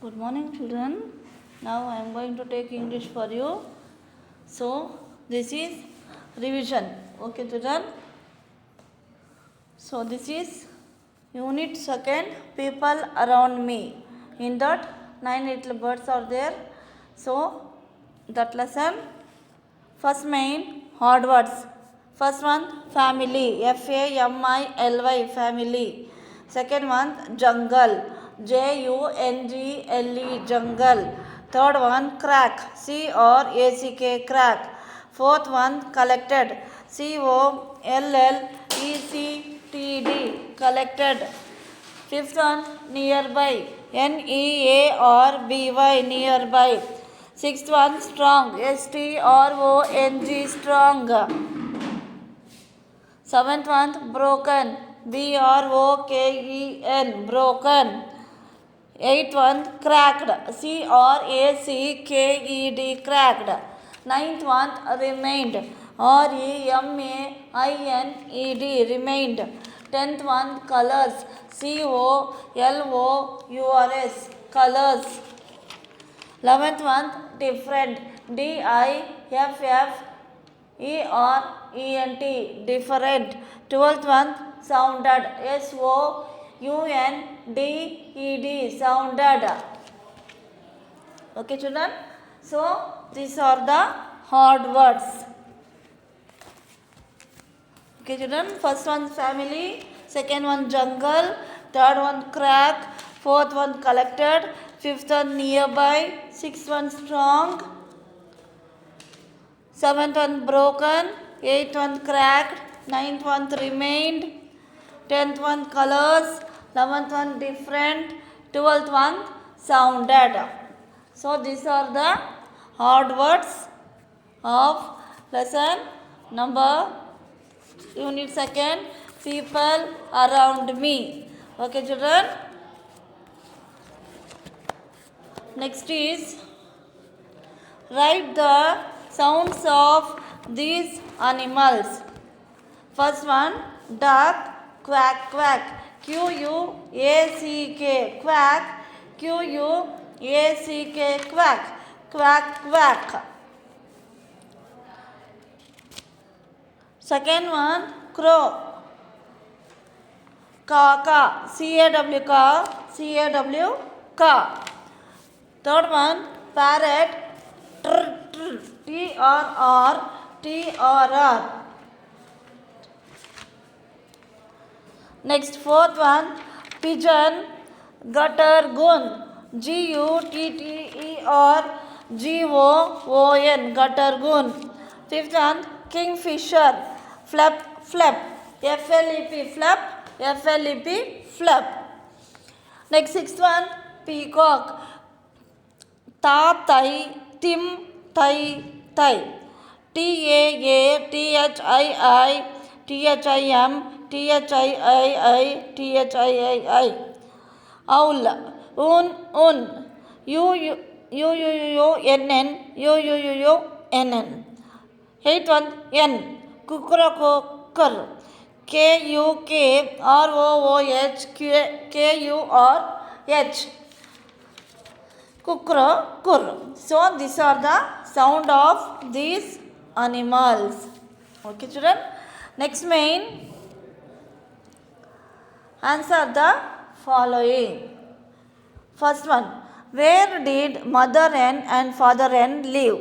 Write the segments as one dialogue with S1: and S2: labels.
S1: Good morning, children. Now I am going to take English for you. So, this is revision. Okay, children. So, this is unit second, people around me. In that, 9 little birds are there. So, that lesson, first main, hard words. First one, family, family, family. Second one, jungle, jungle, jungle. Third one, crack, crack. Fourth one, collected, collected, collected. Fifth one, nearby, nearby, nearby. Sixth one, strong, strong, strong. Seventh one, broken, broken, broken. Eighth one, cracked, cracked. Ninth one, remained, remained. Tenth one, colors, colors, colors. 11th one, different, different, different. 12th one, sounded, sounded. Okay, children? So, these are the hard words. Okay, children? First one, family. Second one, jungle. Third one, crack. Fourth one, collected. Fifth one, nearby. Sixth one, strong. Seventh one, broken. Eighth one, cracked. Ninth one, remained. 10th one, colors. 11th one, different. 12th one, sounded. So, these are the hard words of lesson number unit second, people around me. Okay, children? Next is write the sounds of these animals. First one, duck, quack, quack, quack, quack, quack, quack, quack. Second one, crow, caw, caw, caw, caw. Third one, parrot, trrr. Next, fourth one, pigeon, gutter, gun, guttergon, gutter, gun. Fifth one, kingfisher, flap, flap, flap, flap. Next, sixth one, peacock, ta, tai, tim, tai, tai, taam, thii. Owl, un, uunn. Eighth one, n, kukrakokar, kurh, kukra, kur. So, these are the sound of these animals. Okay, children? Next main, answer the following. First one, where did mother hen and father hen live?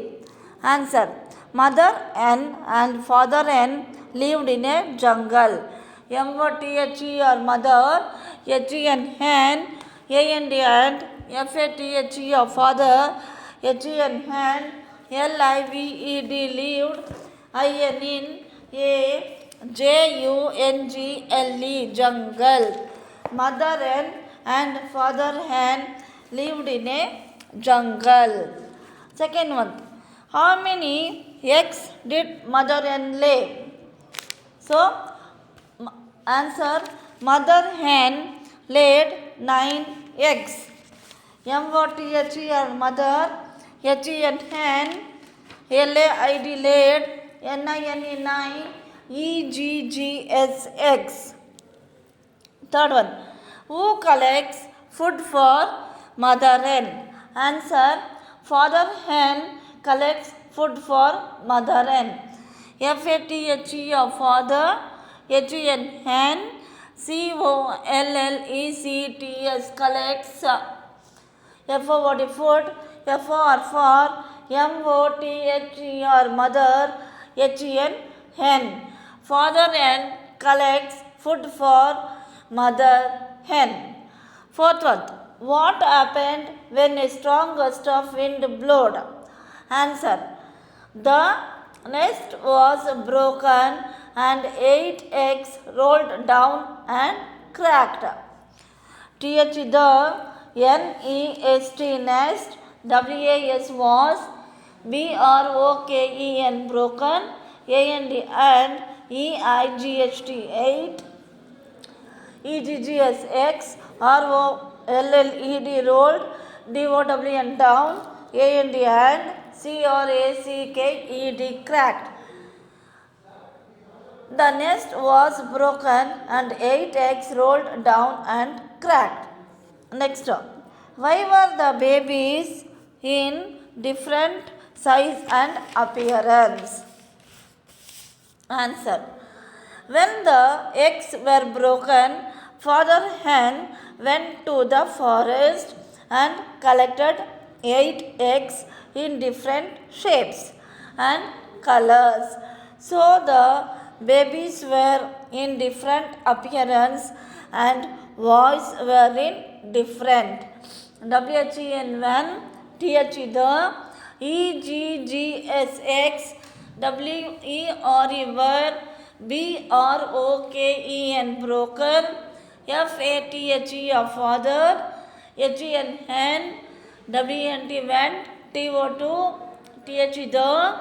S1: Answer, mother hen and father hen lived in a jungle. or mother, hen, hen, ant, or father, hen, lived, jungle. Mother hen and father hen lived in a jungle. Second one, how many eggs did mother hen lay? So, answer, mother hen laid 9 eggs. or mother, hen, laid, eggs. Third one, who collects food for mother hen. Answer. Father hen collects food for mother hen. Father, father, hen, hen, collects, collects. What is food? For, mother, mother, hen. Father hen collects food for mother hen. Fourth one. What happened when a strong gust of wind blew? Answer. The nest was broken and 8 eggs rolled down and cracked. The nest, nest, was, broken, broken, and eight, eggs, rolled, and down, and cracked. The nest was broken and 8 eggs rolled down and cracked. Next, why were the babies in different size and appearance? Answer. When the eggs were broken, Father hen went to the forest and collected 8 eggs in different shapes and colors. So the babies were in different appearance and voice were in different. WHEN when, THE the, EGGSX, WERE were, BROKEN broken, FATHE a father, HEN hen, WENT went, TO2, THE the,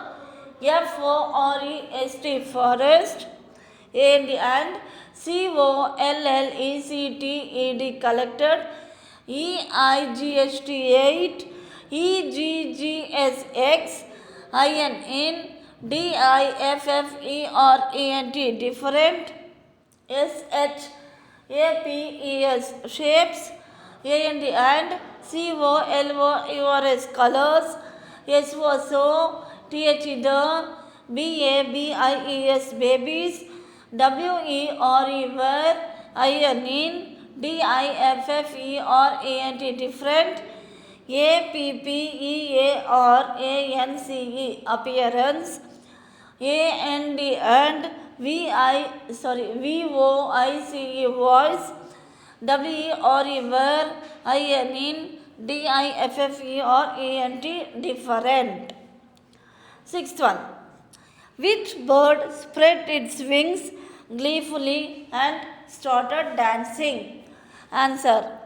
S1: FOREST forest, and COLLECTED collected, EIGST 8, EGGSX, in, DIFFERENT different, SHAPES shapes, and COLORS colors, SOSO, THE the, BABIES babies, WERE were, in, DIFFERENT different, APPEARANCE appearance, and VOICE voice, WERE were, in, DIFFERENT different. Sixth one. Which bird spread its wings gleefully and started dancing? Answer.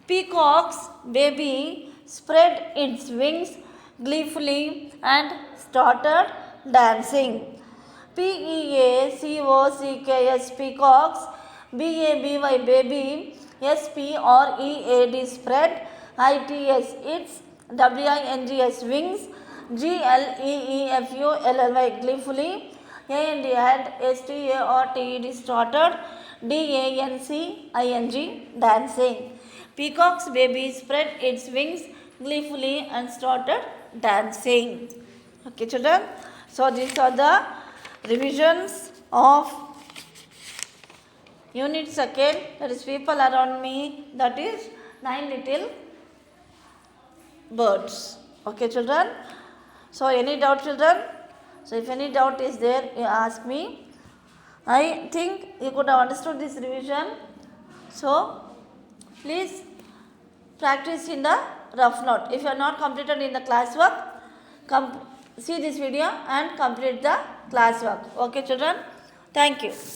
S1: Peacock's baby spread its wings gleefully and started dancing. PEACOCKS peacocks, BABY baby, SPREAD spread, ITS its, WINGS wings, GLEEFULLY gleefully, and STARTED started, DANCING dancing. Peacock's baby spread its wings gleefully and started dancing. Okay, children. So these are the revisions of Unit 2nd, that is people around me, that is 9 little birds. Okay, children. So any doubt, children? So if any doubt is there, you ask me. I think you could have understood this revision. So please practice in the rough note. If you are not completed in the classwork, see this video and complete the classwork. Okay, children? Thank you.